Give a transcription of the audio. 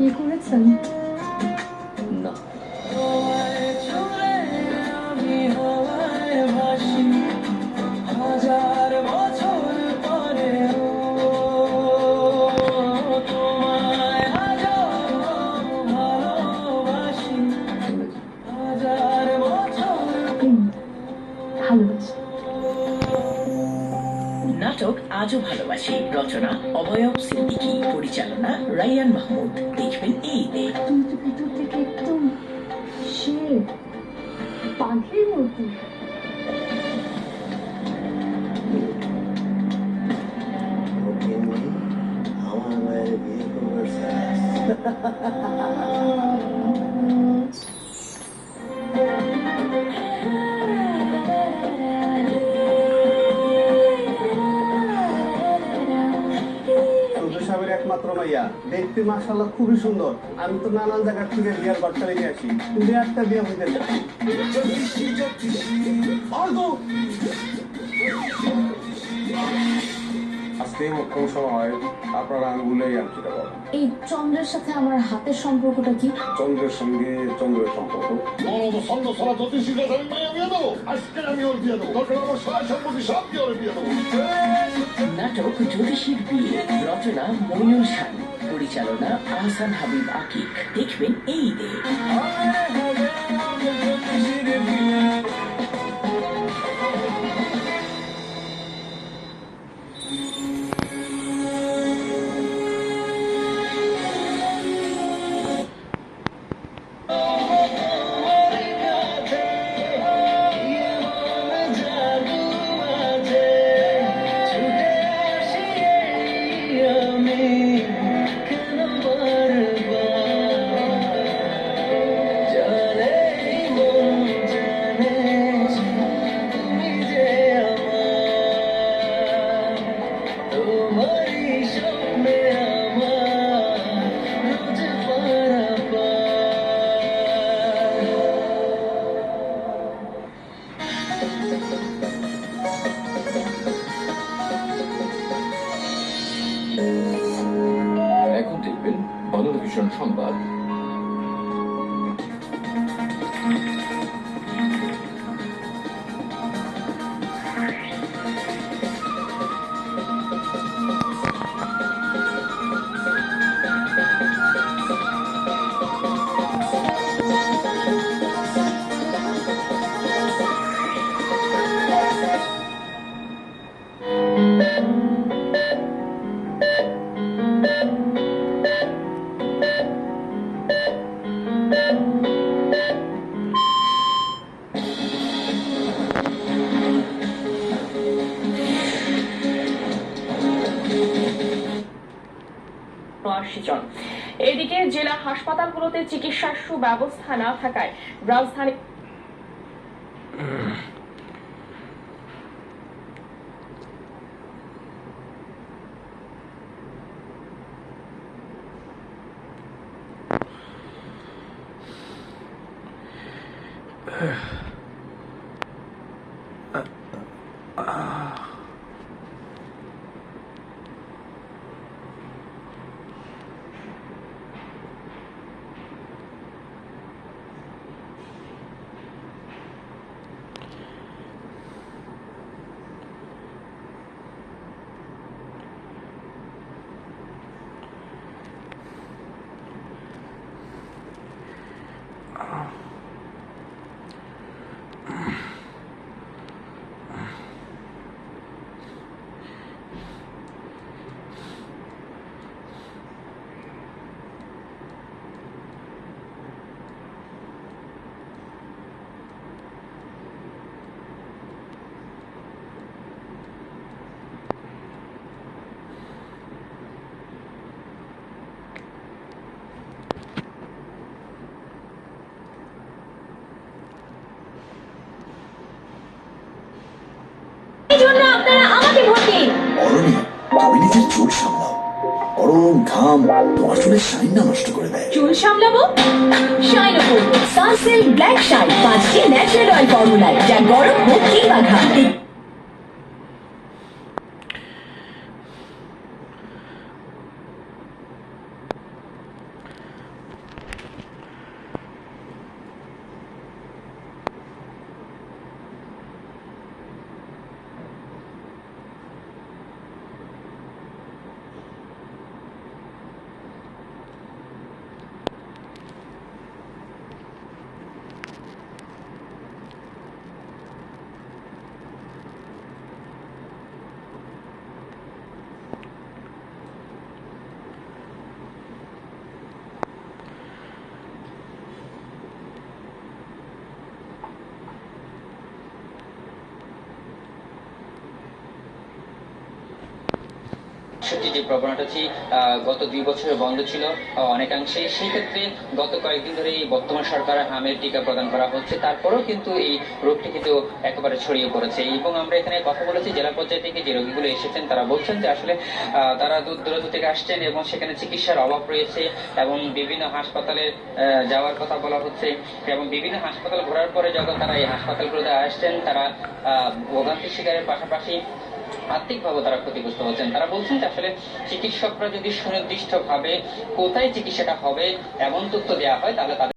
বিয়ে করেছেন? না। ভালোবাসি। নাটক আজও ভালোবাসি, রচনা অভয়ব সিদ্দিকী, পরিচালনা রাইয়ান মাহমুদ। দেখবেন এই ঈদে। তুমি তো ভিতর থেকে একদম শের, পাখির মতো। আমার মায়ের বিয়ে করবার একমাত্র মাইয়া, দেখতে মাশাআল্লাহ খুবই সুন্দর। আমি তো নানান জায়গা থেকে বিয়ার বার্তা রেখে আসি, কিন্তু একটা বিয়া হইতে চাই। আজকে মোক্ষম সময় আপনারা আঙ্গুলেই আনছিটা বলেন। এই চন্দ্রের সাথে আমার হাতের সম্পর্কটা কি? চন্দ্রের সঙ্গে চন্দ্রের সম্পর্ক। নাটক জ্যোতিষীর বিয়ে, রচনা মইনুল শান, পরিচালনা আহসান হাবিব আকিক। দেখবেন এই ঈদে। এখন দেখবেন বাংলাভিশন সংবাদ। এদিকে জেলা হাসপাতালগুলোতে চিকিৎসার সুব্যবস্থা না থাকায় রাজধানী নষ্ট করে দেয়। চুল সামলাবো, শাইনও করবো। সানসিল্ক ব্ল্যাক শাইন 5টি ন্যাচারাল অয়েল ফর্মুলায়, যা গরম হোক কিংবা ঘাম। চিকিৎসকটির যে প্রবণতাটি গত 2 বছরে বন্ধ ছিল অনেকাংশে, সেই ক্ষেত্রে গত কয়েকদিন ধরে এই বর্তমান সরকার হামের টিকা প্রদান করা হচ্ছে, তারপরেও কিন্তু এই রোগটি কিন্তু একেবারে ছড়িয়ে পড়েছে। এবং আমরা এখানে কথা বলেছি জেলা পর্যায়ে থেকে যে রোগীগুলো এসেছেন, তারা বলছেন যে আসলে তারা দূর দূরান্ত থেকে আসছেন এবং সেখানে চিকিৎসার অভাব রয়েছে এবং বিভিন্ন হাসপাতালে যাওয়ার কথা বলা হচ্ছে এবং বিভিন্ন হাসপাতাল ঘোরার পরে যখন তারা এই হাসপাতালগুলোতে আসছেন, তারা ভোগান্তির শিকারের পাশাপাশি আর্থিকভাবে তারা ক্ষতিগ্রস্ত হচ্ছেন। তারা বলছেন যে আসলে চিকিৎসকরা যদি সুনির্দিষ্টভাবে কোথায় চিকিৎসাটা হবে এমন তথ্য দেওয়া হয়, তাহলে তাদের